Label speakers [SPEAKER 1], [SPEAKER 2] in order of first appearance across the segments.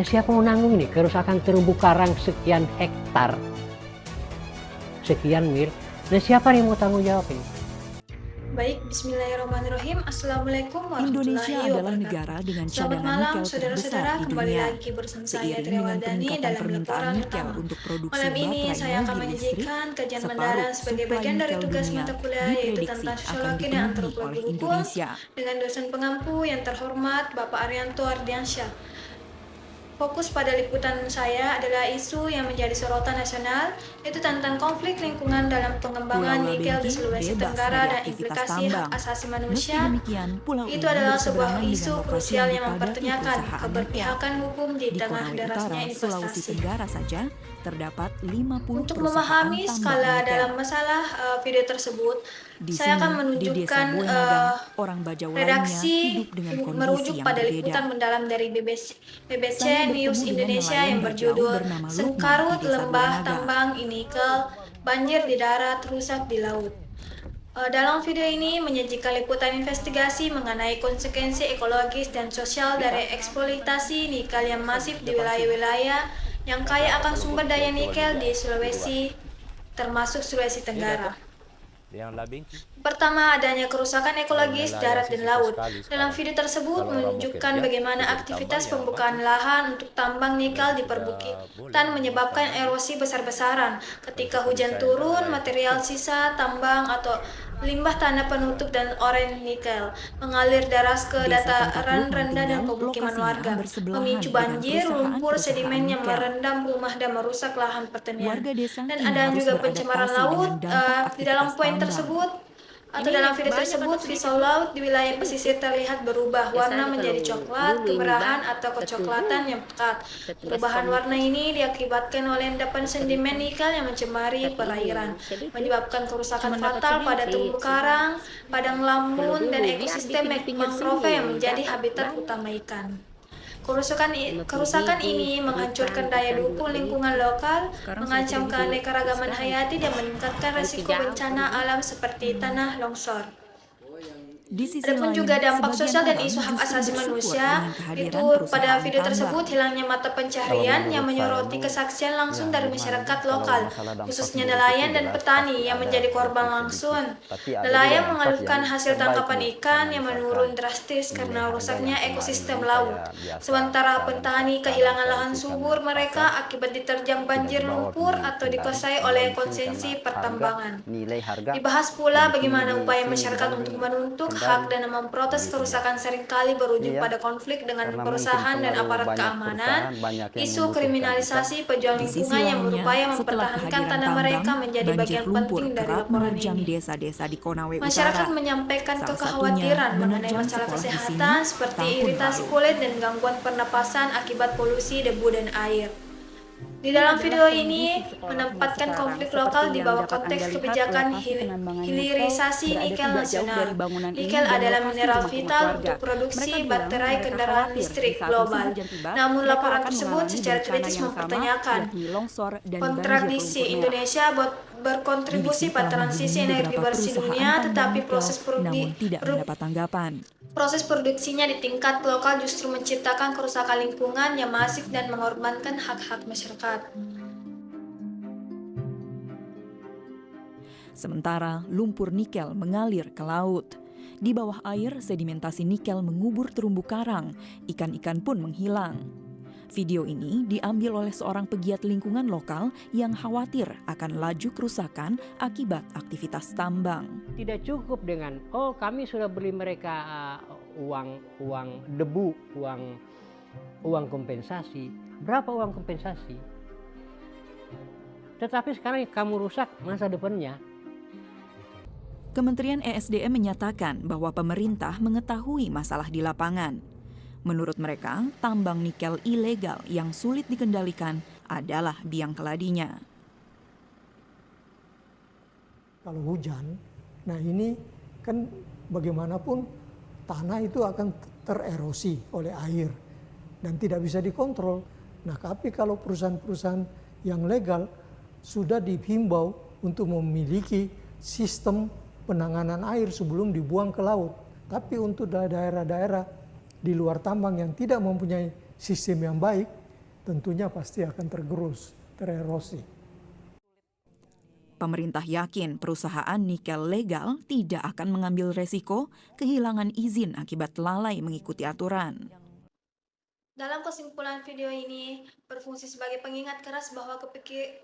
[SPEAKER 1] Ya siapa mau nanggung ini kerusakan terumbu karang sekian hektar, sekian mil? Nah siapa yang mau tanggung jawab ini?
[SPEAKER 2] Baik, bismillahirrahmanirrahim. Assalamualaikum
[SPEAKER 3] Indonesia
[SPEAKER 2] warahmatullahi
[SPEAKER 3] adalah
[SPEAKER 2] wabarakatuh.
[SPEAKER 3] negara dengan
[SPEAKER 2] Selamat
[SPEAKER 3] cadangan
[SPEAKER 2] malam,
[SPEAKER 3] nikel
[SPEAKER 2] saudara-saudara.
[SPEAKER 3] terbesar di
[SPEAKER 2] Kembali
[SPEAKER 3] dunia.
[SPEAKER 2] lagi bersama saya
[SPEAKER 3] Seiring
[SPEAKER 2] Tria
[SPEAKER 3] dengan
[SPEAKER 2] Wardani
[SPEAKER 3] peningkatan
[SPEAKER 2] dalam
[SPEAKER 3] permintaan
[SPEAKER 2] laporan
[SPEAKER 3] nikel
[SPEAKER 2] utama.
[SPEAKER 3] untuk produksi
[SPEAKER 2] Malam ini
[SPEAKER 3] baterai
[SPEAKER 2] saya akan
[SPEAKER 3] mobil listrik,
[SPEAKER 2] menyajikan kajian
[SPEAKER 3] separuh
[SPEAKER 2] mendalam sebagai
[SPEAKER 3] suplai
[SPEAKER 2] bagian dari
[SPEAKER 3] nikel
[SPEAKER 2] tugas
[SPEAKER 3] dunia
[SPEAKER 2] mata kuliah yaitu
[SPEAKER 3] diprediksi
[SPEAKER 2] tentang
[SPEAKER 3] akan
[SPEAKER 2] sosiologi dan
[SPEAKER 3] dipenuhi
[SPEAKER 2] antropologi
[SPEAKER 3] oleh
[SPEAKER 2] hukum
[SPEAKER 3] Indonesia.
[SPEAKER 2] dengan dosen pengampu yang terhormat Bapak Arianto Ardiansyah. Fokus pada liputan saya adalah isu yang menjadi sorotan nasional, yaitu tentang konflik lingkungan dalam pengembangan
[SPEAKER 3] Pulau
[SPEAKER 2] nikel di
[SPEAKER 3] Labengki
[SPEAKER 2] Sulawesi
[SPEAKER 3] bebas
[SPEAKER 2] Tenggara
[SPEAKER 3] dari
[SPEAKER 2] dan
[SPEAKER 3] aktivitas
[SPEAKER 2] implikasi hak
[SPEAKER 3] tambang.
[SPEAKER 2] asasi
[SPEAKER 3] Meski
[SPEAKER 2] manusia.
[SPEAKER 3] demikian, pulau
[SPEAKER 2] Itu
[SPEAKER 3] ini
[SPEAKER 2] adalah sebuah
[SPEAKER 3] berseberangan
[SPEAKER 2] isu
[SPEAKER 3] dengan lokasi
[SPEAKER 2] krusial yang
[SPEAKER 3] dipadati
[SPEAKER 2] mempertanyakan
[SPEAKER 3] perusahaan
[SPEAKER 2] keberpihakan
[SPEAKER 3] nikel.
[SPEAKER 2] hukum di
[SPEAKER 3] Di
[SPEAKER 2] tengah
[SPEAKER 3] Konawe
[SPEAKER 2] derasnya
[SPEAKER 3] Utara, Sulawesi
[SPEAKER 2] investasi.
[SPEAKER 3] Tenggara saja terdapat 50
[SPEAKER 2] Untuk
[SPEAKER 3] perusahaan
[SPEAKER 2] memahami
[SPEAKER 3] tambang
[SPEAKER 2] skala
[SPEAKER 3] nikel.
[SPEAKER 2] dalam masalah video tersebut,
[SPEAKER 3] Di
[SPEAKER 2] saya
[SPEAKER 3] sini,
[SPEAKER 2] akan
[SPEAKER 3] di desa
[SPEAKER 2] menunjukkan
[SPEAKER 3] Buenaga, orang Bajau lainnya
[SPEAKER 2] redaksi
[SPEAKER 3] hidup dengan kondisi
[SPEAKER 2] merujuk
[SPEAKER 3] yang
[SPEAKER 2] pada
[SPEAKER 3] berbeda.
[SPEAKER 2] liputan mendalam dari BBC
[SPEAKER 3] Saya
[SPEAKER 2] News
[SPEAKER 3] bertemu dengan
[SPEAKER 2] Indonesia
[SPEAKER 3] nelayan
[SPEAKER 2] yang
[SPEAKER 3] Bajau
[SPEAKER 2] berjudul
[SPEAKER 3] bernama Lukman
[SPEAKER 2] Sengkarut
[SPEAKER 3] di desa
[SPEAKER 2] Lembah
[SPEAKER 3] Buenaga.
[SPEAKER 2] Tambang Nikel, Banjir di Darat, Rusak di Laut. Dalam video ini menyajikan liputan investigasi mengenai konsekuensi ekologis dan sosial dari eksploitasi nikel yang masif di wilayah-wilayah yang kaya akan sumber daya nikel di Sulawesi, termasuk Sulawesi Tenggara. Pertama, adanya kerusakan ekologis darat dan laut. Dalam video tersebut menunjukkan bagaimana aktivitas pembukaan lahan untuk tambang nikel di perbukitan menyebabkan erosi besar-besaran. Ketika hujan turun, material sisa tambang atau limbah tanah penutup dan oren nikel mengalir deras ke dataran rendah dan pemukiman warga, memicu banjir, lumpur, sedimen yang merendam rumah dan merusak lahan pertanian. Dan ada juga pencemaran laut. Di dalam poin tersebut atau dalam video tersebut, visual laut di wilayah pesisir terlihat berubah warna menjadi coklat, kemerahan atau kecoklatan yang pekat. Perubahan warna ini diakibatkan oleh endapan sedimen nikel yang mencemari perairan, menyebabkan kerusakan fatal pada terumbu karang, padang lamun, dan ekosistem mangrove yang menjadi habitat utama ikan. Kerusakan ini menghancurkan daya dukung lingkungan lokal, mengancam keanekaragaman hayati dan meningkatkan risiko bencana alam seperti tanah longsor.
[SPEAKER 3] Di sisi
[SPEAKER 2] Adapun
[SPEAKER 3] lain,
[SPEAKER 2] juga dampak
[SPEAKER 3] sebagian
[SPEAKER 2] sosial dan
[SPEAKER 3] orang
[SPEAKER 2] isu hak
[SPEAKER 3] justru
[SPEAKER 2] asasi
[SPEAKER 3] bersyukur
[SPEAKER 2] manusia,
[SPEAKER 3] dengan kehadiran
[SPEAKER 2] itu
[SPEAKER 3] perusahaan
[SPEAKER 2] pada video
[SPEAKER 3] tambang.
[SPEAKER 2] tersebut hilangnya mata pencaharian yang menyoroti kesaksian langsung dari masyarakat lokal, khususnya nelayan dan petani yang menjadi korban langsung. Nelayan mengeluhkan hasil tangkapan ikan yang menurun drastis karena rusaknya ekosistem laut. Sementara petani kehilangan lahan subur mereka akibat diterjang banjir lumpur atau dikuasai oleh konsesi pertambangan. Dibahas pula bagaimana upaya masyarakat untuk menuntut hak dan memprotes kerusakan seringkali berujung pada konflik dengan perusahaan dan aparat keamanan. Isu kriminalisasi pejuang
[SPEAKER 3] Di sisi
[SPEAKER 2] lingkungan yang
[SPEAKER 3] lainnya,
[SPEAKER 2] berupaya
[SPEAKER 3] setelah
[SPEAKER 2] mempertahankan
[SPEAKER 3] kehadiran
[SPEAKER 2] tanah mereka
[SPEAKER 3] tambang,
[SPEAKER 2] menjadi
[SPEAKER 3] banjir
[SPEAKER 2] bagian
[SPEAKER 3] lumpur
[SPEAKER 2] penting dari
[SPEAKER 3] kerap
[SPEAKER 2] laporan
[SPEAKER 3] menerjang
[SPEAKER 2] ini.
[SPEAKER 3] desa-desa di Konawe
[SPEAKER 2] Masyarakat
[SPEAKER 3] Utara.
[SPEAKER 2] menyampaikan
[SPEAKER 3] Salah
[SPEAKER 2] kekhawatiran
[SPEAKER 3] satunya
[SPEAKER 2] mengenai
[SPEAKER 3] menerjang
[SPEAKER 2] masalah
[SPEAKER 3] sekolah di
[SPEAKER 2] kesehatan
[SPEAKER 3] sini
[SPEAKER 2] seperti
[SPEAKER 3] tahun
[SPEAKER 2] iritasi
[SPEAKER 3] lalu.
[SPEAKER 2] kulit dan gangguan pernapasan akibat polusi debu dan air. Di dalam video ini menempatkan konflik lokal di bawah konteks kebijakan hilirisasi nikel nasional. Nikel adalah mineral vital untuk produksi baterai kendaraan listrik global. Namun laporan tersebut secara kritis mempertanyakan kontradiksi Indonesia berkontribusi pada transisi energi bersih dunia, tetapi
[SPEAKER 3] namun tidak mendapat tanggapan.
[SPEAKER 2] proses produksinya di tingkat lokal justru menciptakan kerusakan lingkungan yang masif dan mengorbankan hak-hak masyarakat.
[SPEAKER 3] Sementara lumpur nikel mengalir ke laut. Di bawah air, sedimentasi nikel mengubur terumbu karang. Ikan-ikan pun menghilang. Video ini diambil oleh seorang pegiat lingkungan lokal yang khawatir akan laju kerusakan akibat aktivitas tambang.
[SPEAKER 1] Tidak cukup dengan kami sudah beli mereka uang debu, uang kompensasi. Berapa uang kompensasi? Tetapi sekarang kamu rusak masa depannya.
[SPEAKER 3] Kementerian ESDM menyatakan bahwa pemerintah mengetahui masalah di lapangan. Menurut mereka, tambang nikel ilegal yang sulit dikendalikan adalah biang keladinya.
[SPEAKER 4] Kalau hujan, nah ini kan bagaimanapun tanah itu akan tererosi oleh air dan tidak bisa dikontrol. Nah, tapi kalau perusahaan-perusahaan yang legal sudah dihimbau untuk memiliki sistem penanganan air sebelum dibuang ke laut. Tapi untuk daerah-daerah di luar tambang yang tidak mempunyai sistem yang baik, tentunya pasti akan tergerus, tererosi.
[SPEAKER 3] Pemerintah yakin perusahaan nikel legal tidak akan mengambil resiko kehilangan izin akibat lalai mengikuti aturan.
[SPEAKER 2] Dalam kesimpulan video ini berfungsi sebagai pengingat keras bahwa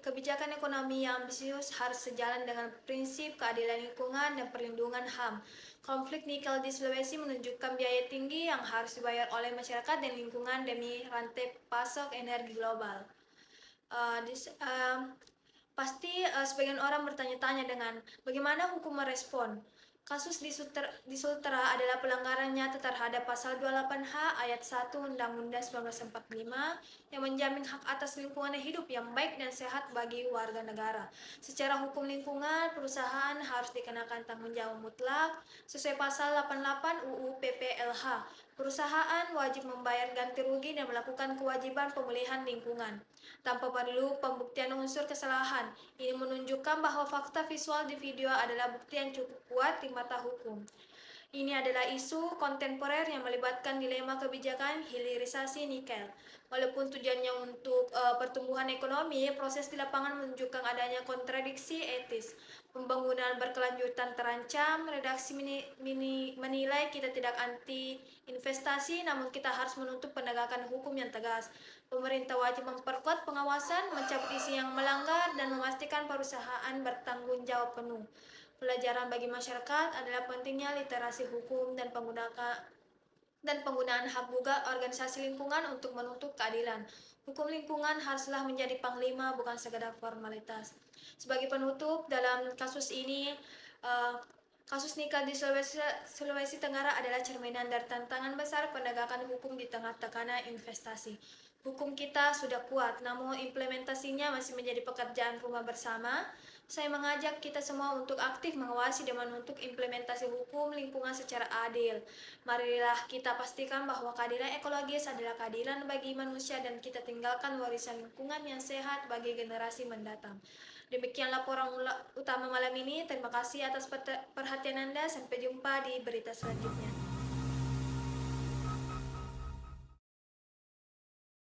[SPEAKER 2] kebijakan ekonomi yang ambisius harus sejalan dengan prinsip keadilan lingkungan dan perlindungan HAM. Konflik nikel di Sulawesi menunjukkan biaya tinggi yang harus dibayar oleh masyarakat dan lingkungan demi rantai pasok energi global. Pasti sebagian orang bertanya-tanya dengan bagaimana hukum merespon. Kasus di Sultera adalah pelanggaran nyata terhadap pasal 28H ayat 1 Undang-Undang 1945 yang menjamin hak atas lingkungan hidup yang baik dan sehat bagi warga negara. Secara hukum lingkungan, perusahaan harus dikenakan tanggung jawab mutlak sesuai pasal 88 UU PPLH. Perusahaan wajib membayar ganti rugi dan melakukan kewajiban pemulihan lingkungan tanpa perlu pembuktian unsur kesalahan. Ini menunjukkan bahwa fakta visual di video adalah bukti yang cukup kuat di mata hukum. Ini adalah isu kontemporer yang melibatkan dilema kebijakan hilirisasi nikel. Walaupun tujuannya untuk pertumbuhan ekonomi, proses di lapangan menunjukkan adanya kontradiksi etis. Pembangunan berkelanjutan terancam. Redaksi menilai kita tidak anti investasi, namun kita harus menuntut penegakan hukum yang tegas. Pemerintah wajib memperkuat pengawasan, mencabut isi yang melanggar, dan memastikan perusahaan bertanggung jawab penuh. Pelajaran bagi masyarakat adalah pentingnya literasi hukum dan penggunaan hak gugah organisasi lingkungan untuk menuntut keadilan. Hukum lingkungan haruslah menjadi panglima, bukan sekedar formalitas. Sebagai penutup, dalam kasus ini, kasus nikel di Sulawesi Tenggara adalah cerminan dari tantangan besar penegakan hukum di tengah tekanan investasi. Hukum kita sudah kuat, namun implementasinya masih menjadi pekerjaan rumah bersama. Saya mengajak kita semua untuk aktif mengawasi dan menuntut implementasi hukum lingkungan secara adil. Marilah kita pastikan bahwa keadilan ekologis adalah keadilan bagi manusia dan kita tinggalkan warisan lingkungan yang sehat bagi generasi mendatang. Demikian laporan utama malam ini. Terima kasih atas perhatian Anda. Sampai jumpa di berita selanjutnya.